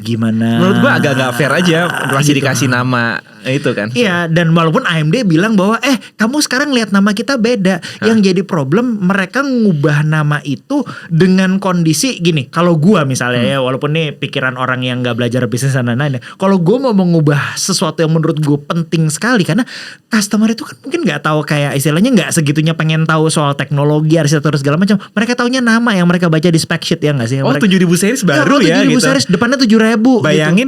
gimana? Menurut gue agak gak fair aja masih gitu. Dikasih nama itu kan. Iya, dan walaupun AMD bilang bahwa kamu sekarang lihat nama kita beda. Yang jadi problem mereka ngubah nama itu dengan kondisi gini. Kalau gue misalnya ya, walaupun nih pikiran orang yang gak belajar bisnis dan lain-lain, kalau gue mau mengubah sesuatu yang menurut gue penting sekali, karena customer itu kan mungkin nggak tahu, kayak istilahnya nggak segitunya pengen tahu soal teknologi, arsitektur segala macam. Mereka taunya nama yang mereka baca di spec sheet, ya nggak sih? 7.000 series baru ya 7.000 gitu. series depannya 7.000.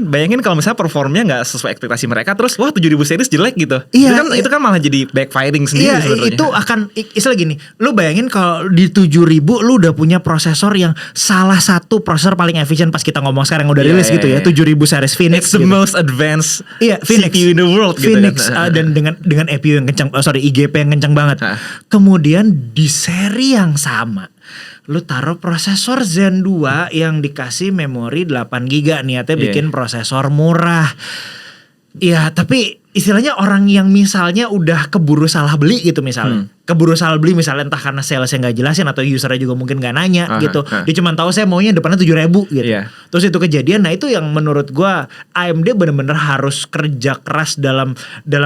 Bayangin kalau misalnya performnya nggak sesuai ekspektasi mereka, terus 7.000 series jelek gitu. Iya, itu kan malah jadi backfiring sendiri sebenarnya. Itu akan istilah gini. Lu bayangin kalau di 7.000 lu udah punya prosesor yang salah satu prosesor paling efisien pas kita ngomong sekarang udah rilis gitu ya. 7.000 series Phoenix. It's the most advanced Phoenix. CPU in the world Phoenix, gitu kan. Dan dengan APU yang kencang, IGP yang kencang banget. Kemudian di seri yang sama lu taruh prosesor Zen 2 yang dikasih memori 8GB, niatnya bikin prosesor murah. Ya tapi istilahnya orang yang misalnya udah keburu salah beli gitu misalnya. Keburu salah beli misalnya entah karena salesnya gak jelasin atau usernya juga mungkin gak nanya gitu. Dia cuma tahu saya maunya depannya 7.000 gitu. Terus itu kejadian. Nah itu yang menurut gua AMD bener-bener harus kerja keras dalam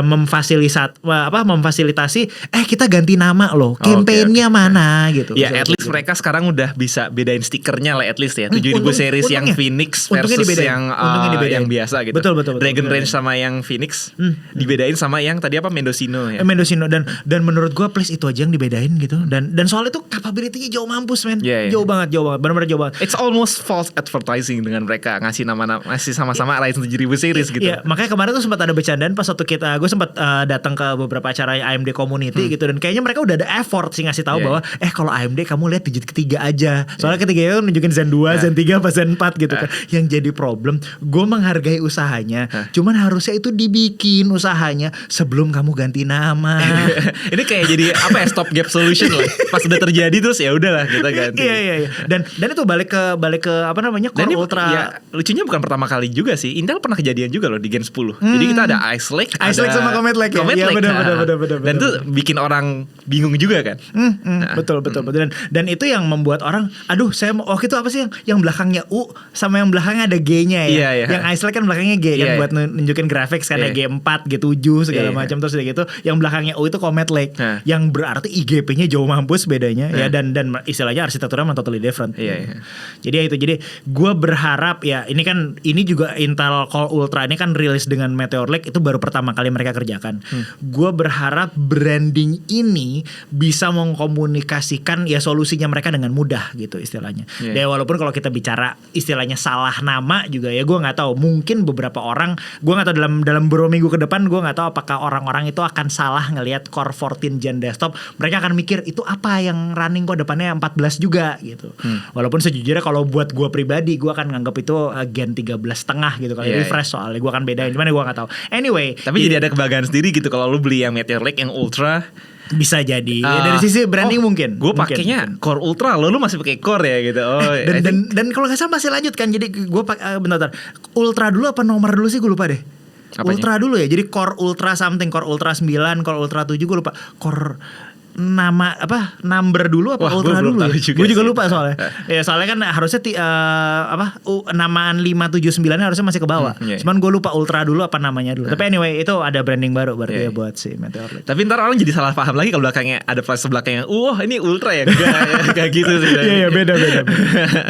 memfasilitasi kita ganti nama loh. Campaign-nya mana gitu. Ya at least mereka sekarang udah bisa bedain stikernya lah at least ya. 7.000 series yang Phoenix versus yang biasa gitu. Betul. Dragon Range sama yang Phoenix dibedain sama yang tadi Mendocino ya. Mendocino dan menurut gua please itu aja yang dibedain gitu. Dan soal itu capability-nya jauh mampus men. Jauh banget. Benar-benar jauh banget. It's almost false advertising dengan mereka ngasih nama ngasih sama-sama Ryzen 7000 series gitu. Iya, makanya kemarin tuh sempat ada bercandaan pas waktu gue sempat datang ke beberapa acara AMD community gitu, dan kayaknya mereka udah ada effort sih ngasih tahu bahwa kalau AMD kamu lihat digit ketiga aja. Soalnya ketiga itu nunjukin Zen 2, Zen 3 apa Zen 4 gitu kan. Yang jadi problem, gue menghargai usahanya. Cuman harusnya itu dibikin usahanya sebelum kamu ganti nama. Ini kayak jadi stop gap solution lah. Pas udah terjadi terus ya udahlah kita ganti. Iya. Dan itu balik ke Core Ultra. Ya, lucunya bukan pertama kali juga sih. Intel pernah kejadian juga loh di Gen 10. Jadi kita ada Ice Lake sama Comet Lake. Iya benar. Dan itu bikin orang bingung juga kan. Betul. Dan itu yang membuat orang, aduh saya mau itu apa sih yang belakangnya U sama yang belakangnya ada G-nya ya. Yang Ice Lake kan belakangnya G yang buat nunjukin grafik karena G4, G7 segala macam, terus udah gitu. Yang belakangnya U itu Comet Lake. Yang berarti IGP-nya jauh mampus bedanya ya, dan istilahnya arsitekturnya memang totally different. Jadi gue berharap ya ini juga Intel Core Ultra ini kan rilis dengan Meteor Lake, itu baru pertama kali mereka kerjakan. Gue berharap branding ini bisa mengkomunikasikan ya solusinya mereka dengan mudah gitu istilahnya. Dan walaupun kalau kita bicara istilahnya salah nama juga ya, gue nggak tahu, mungkin beberapa orang, gue nggak tahu dalam beberapa minggu ke depan, gue nggak tahu apakah orang-orang itu akan salah ngelihat Core 14 Gen desktop. Mereka akan mikir itu apa yang running kok depannya 14 juga gitu. Walaupun sejujurnya kalau buat gue pribadi, gue akan nganggap itu Gen 13,5 gitu kali refresh, soalnya gue akan bedain, cuman gue nggak tahu. Anyway, tapi jadi ada kebanggaan sendiri gitu kalau lu beli yang Meteor Lake yang Ultra. Bisa jadi dari sisi branding mungkin. Gue pakainya Core Ultra, lu masih pakai Core ya gitu. Dan kalau nggak salah masih lanjut kan. Jadi gue pakai bentar. Ultra dulu apa nomor dulu sih, gue lupa deh. Apanya? Ultra dulu ya. Jadi Core Ultra something, Core Ultra 9, Core Ultra 7, gue lupa. Core nama number dulu apa Ultra dulu ya? Gue juga lupa soalnya. Ya soalnya kan harusnya namaan 579 harusnya masih ke bawah. Cuman gue lupa Ultra dulu apa namanya dulu. Tapi anyway itu ada branding baru berarti ya buat si Meteor Lake. Tapi ntar orang jadi salah paham lagi kalau belakangnya ada flash belakangnya. Ini Ultra ya? Enggak gitu sih. Iya beda.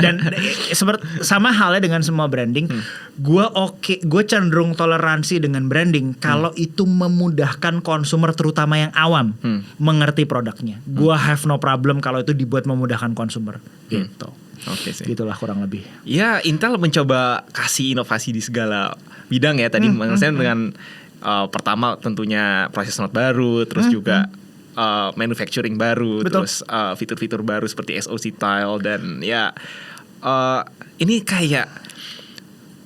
Dan sama halnya dengan semua branding. Gue cenderung toleransi dengan branding kalau itu memudahkan konsumer terutama yang awam mengerti produknya. Gua have no problem kalau itu dibuat memudahkan konsumer gitu. Oke sih. Gitulah kurang lebih. Ya Intel mencoba kasih inovasi di segala bidang ya tadi. Maksudnya dengan pertama tentunya prosesor baru, terus juga manufacturing baru. Betul. Terus fitur-fitur baru seperti SoC tile dan ya ini kayak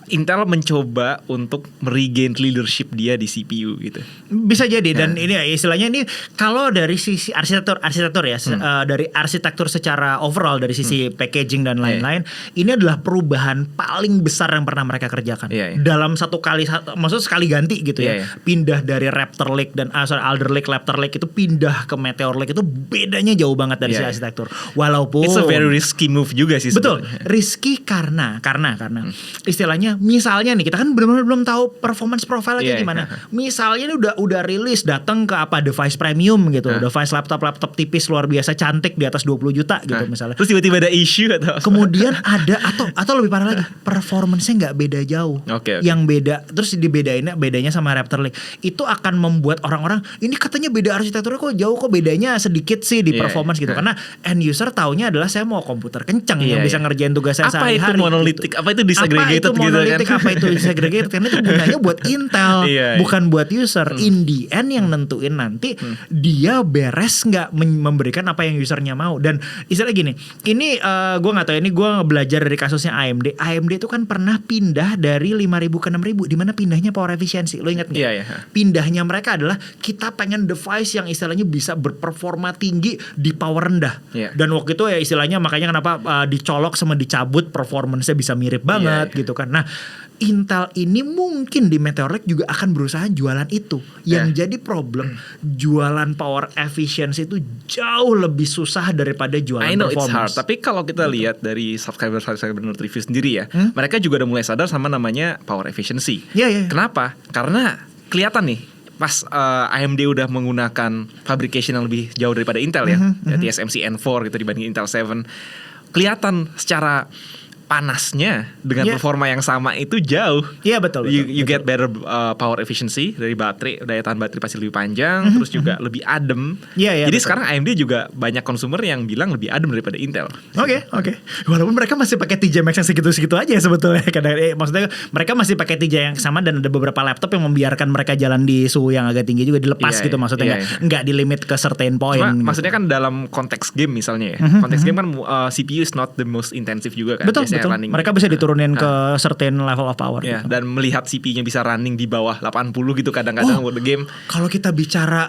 Intel mencoba untuk meregain leadership dia di CPU gitu. Bisa jadi dan ini istilahnya ini kalau dari sisi arsitektur ya dari arsitektur secara overall dari sisi packaging dan lain-lain ini adalah perubahan paling besar yang pernah mereka kerjakan dalam maksudnya sekali ganti gitu ya. Pindah dari Raptor Lake dan Alder Lake, Raptor Lake itu pindah ke Meteor Lake itu bedanya jauh banget dari sisi arsitektur. Walaupun it's a very risky move juga sih betul sebenarnya. Risky karena istilahnya misalnya nih kita kan benar-benar belum tahu performance profile kayak gimana. Misalnya ini udah rilis datang ke device premium gitu, device laptop tipis luar biasa cantik di atas 20 juta gitu misalnya. Terus tiba-tiba ada issue atau kemudian ada atau lebih parah lagi, performance-nya nggak beda jauh. Yang beda terus bedanya sama Raptor Lake itu akan membuat orang-orang ini katanya beda arsitekturnya kok jauh, kok bedanya sedikit sih di performance gitu. Karena end user taunya adalah saya mau komputer kencang yang bisa ngerjain tugas saya sehari-hari. Apa itu monolitik? Gitu. Apa itu disaggregated gitu kan? Apa itu disaggregated? Karena itu gunanya buat Intel, bukan buat user. In the end yang nentuin nanti dia beres nggak memberikan apa yang usernya mau. Dan istilah gini, ini gue nggak tahu, ini gue belajar dari kasusnya AMD. AMD itu kan pernah pindah dari 5.000 ke 6.000, di mana pindahnya power efficiency. Lo ingat nggak? Pindahnya mereka adalah kita pengen device yang istilahnya bisa berperforma tinggi di power rendah. Dan waktu itu ya istilahnya makanya kenapa dicolok sama dicabut performance-nya bisa mirip banget gitu kan. Nah, Intel ini mungkin di Meteor Lake juga akan berusaha jualan itu. Yang jadi problem, jualan power efficiency itu jauh lebih susah daripada jualan I know performance. it's hard, tapi kalau kita lihat dari subscriber Nerd Review sendiri ya, mereka juga udah mulai sadar sama namanya power efficiency. Kenapa? Karena kelihatan nih pas AMD udah menggunakan fabrication yang lebih jauh daripada Intel ya, TSMC N4 gitu dibanding Intel 7, kelihatan secara panasnya dengan performa yang sama itu jauh. Iya betul. You get better power efficiency dari baterai, daya tahan baterai pasti lebih panjang, terus juga lebih adem. Jadi betul. Sekarang AMD juga banyak konsumer yang bilang lebih adem daripada Intel. Oke. Walaupun mereka masih pakai TJ Max yang segitu-segitu aja sebetulnya. Maksudnya mereka masih pakai TJ yang sama dan ada beberapa laptop yang membiarkan mereka jalan di suhu yang agak tinggi juga dilepas gitu maksudnya nggak di limit ke certain point. Cuma maksudnya kan dalam konteks game misalnya ya. Konteks game kan CPU is not the most intensive juga kan. Betul. Mereka bisa diturunin ke certain level of power. Gitu. Dan melihat CPU-nya bisa running di bawah 80 gitu kadang-kadang buat the game. Kalau kita bicara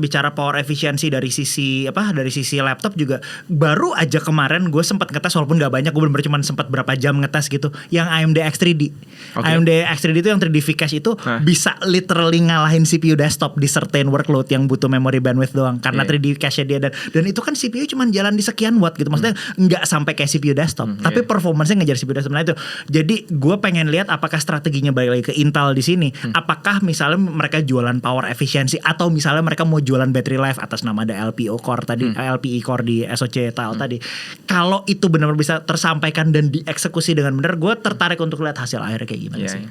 bicara power efficiency dari sisi laptop juga, baru aja kemarin gue sempat ngetes walaupun gak banyak, gue bener-bener cuma sempat berapa jam ngetes gitu, yang AMD X3D. AMD X3D itu yang 3D V-Cache itu bisa literally ngalahin CPU desktop di certain workload yang butuh memory bandwidth doang karena 3D cache dia dan itu kan CPU cuma jalan di sekian watt gitu. Maksudnya nggak sampai kayak CPU desktop. Tapi performance-nya ngejar CPU desktop. Nah itu. Jadi gue pengen lihat apakah strateginya balik lagi ke Intel di sini. Apakah misalnya mereka jualan power efficiency atau misalnya mereka mau jualan battery life atas nama ada LPO core tadi, LPE core di SoC tile tadi. Kalau itu benar-benar bisa tersampaikan dan dieksekusi dengan benar, gue tertarik untuk lihat hasil akhirnya kayak gimana sih.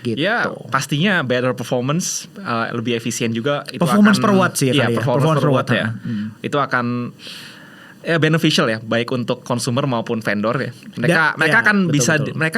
Gitu. Ya pastinya better performance, lebih efisien juga. Itu performance akan, per watt sih. Performance per watt ya. Itu akan beneficial ya, baik untuk consumer maupun vendor ya. Mereka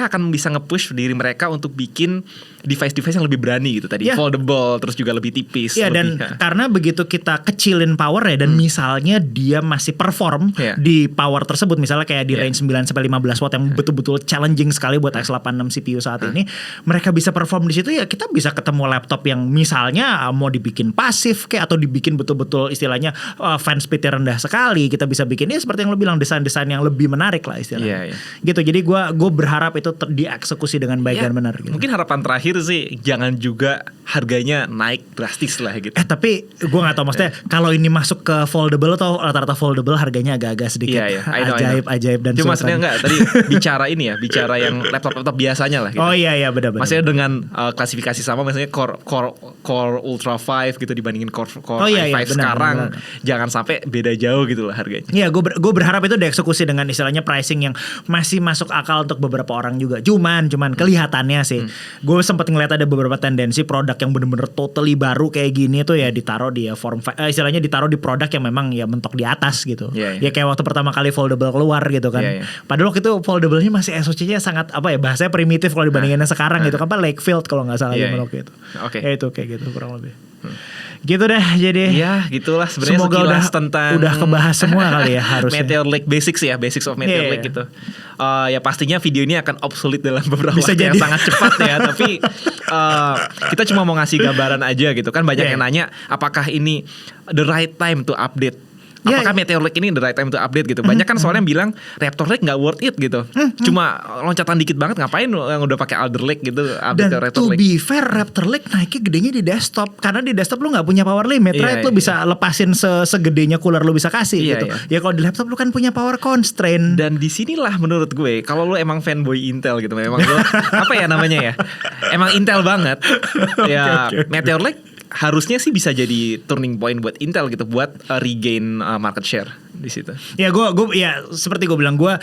akan bisa nge-push diri mereka untuk bikin device-device yang lebih berani gitu tadi, foldable, terus juga lebih tipis. Dan karena begitu kita kecilin power ya, dan misalnya dia masih perform di power tersebut, misalnya kayak di range 9 sampai 15 watt yang betul-betul challenging sekali buat X86 CPU saat ini, mereka bisa perform di situ ya, kita bisa ketemu laptop yang misalnya mau dibikin pasif kayak atau dibikin betul-betul istilahnya fan speed-nya rendah sekali, kita bisa bikin seperti yang lo bilang desain-desain yang lebih menarik lah istilahnya. Gitu. Jadi gue berharap itu dieksekusi dengan baik dan benar gitu. Mungkin harapan terakhir sih jangan juga harganya naik drastis lah gitu. Tapi gue nggak tahu maksudnya kalau ini masuk ke foldable atau rata-rata foldable harganya agak-agak sedikit ajaib dan cuma maksudnya enggak tadi bicara yang laptop biasanya lah gitu. Benar. Maksudnya dengan klasifikasi sama misalnya core Ultra 5 gitu dibandingin core i5 sekarang, jangan sampai beda jauh gitu lah harganya. Gue berharap itu dieksekusi dengan istilahnya pricing yang masih masuk akal untuk beberapa orang juga. Cuman kelihatannya sih, gue sempat ngeliat ada beberapa tendensi produk yang bener-bener totally baru kayak gini tuh ya ditaruh di istilahnya ditaruh di produk yang memang ya mentok di atas gitu. Ya kayak waktu pertama kali foldable keluar gitu kan. Padahal waktu itu foldable-nya masih SoC-nya sangat bahasanya primitif kalau dibandinginnya sekarang gitu kan, Lakefield kalau nggak salah zaman waktu itu. Ya itu kayak gitu kurang lebih. Gitu deh jadi. Ya gitulah sebenarnya sekilas tentang udah kebahas semua kali ya harusnya. Meteor Lake basics of Meteor Lake gitu. Ya pastinya video ini akan obsolete dalam beberapa waktu yang sangat cepat ya. Tapi kita cuma mau ngasih gambaran aja gitu kan. Banyak yang nanya apakah ini the right time to update. Apakah Meteor Lake ini the right time to update gitu. Banyak kan soalnya bilang Raptor Lake gak worth it gitu. Cuma loncatan dikit banget, ngapain yang udah pakai Alder Lake gitu update dan ke Raptor Lake. To be fair, Raptor Lake naiknya gedenya di desktop. Karena di desktop lu gak punya power limit, right? Lu bisa lepasin segedenya cooler lu bisa kasih gitu. Ya kalau di laptop lu kan punya power constraint. Dan disinilah menurut gue, kalau lu emang fanboy Intel gitu, memang lu apa ya namanya ya, emang Intel banget. Ya Meteor Lake harusnya sih bisa jadi turning point buat Intel gitu, buat regain market share di situ. Ya gue ya seperti gue bilang, gue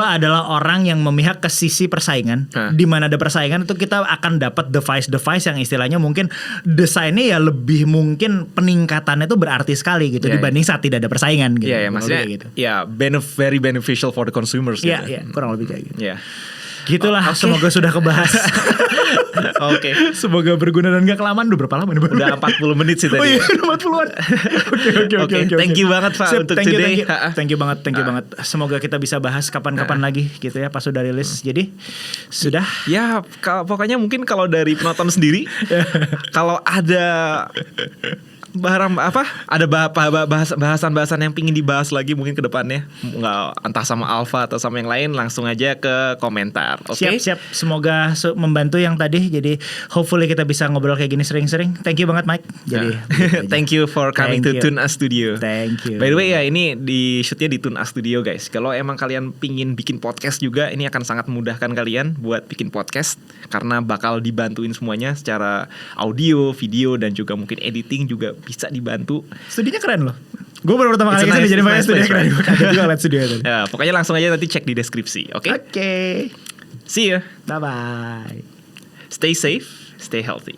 adalah orang yang memihak ke sisi persaingan. Di mana ada persaingan itu kita akan dapat device yang istilahnya mungkin desainnya ya lebih mungkin peningkatannya itu berarti sekali gitu dibanding saat tidak ada persaingan gitu. Iya, maksudnya gitu. Ya very beneficial for the consumers gitu. Iya, kurang lebih kayak gitu. Iya. Gitulah, semoga sudah kebahas. Oke. Semoga berguna dan gak kelamaan. Udah berapa lama nih? Udah 40 menit sih tadi. Oh iya, 40-an. Oke. Thank you banget Pak untuk today. Thank you banget. Semoga kita bisa bahas kapan-kapan lagi gitu ya pas sudah rilis. Jadi sudah. Ya pokoknya mungkin kalau dari penonton sendiri kalau ada ada bahasan-bahasan yang pingin dibahas lagi mungkin ke depannya, nggak entah sama Alpha atau sama yang lain, langsung aja ke komentar. Oke? Siap. Semoga membantu yang tadi. Jadi hopefully kita bisa ngobrol kayak gini sering-sering. Thank you banget Mike. Jadi thank you for coming to Tune Us Studio. Thank you. By the way ya, ini di shootnya di Tune Us Studio guys. Kalau emang kalian pingin bikin podcast juga, ini akan sangat memudahkan kalian buat bikin podcast karena bakal dibantuin semuanya secara audio, video, dan juga mungkin editing juga bisa dibantu. Studionya keren loh. Gue baru pertama kali kesini, jadi makanya studionya keren. Gue kaget juga liat studio itu. Ya, pokoknya langsung aja nanti cek di deskripsi. Oke? Oke. See you. Bye-bye. Stay safe, stay healthy.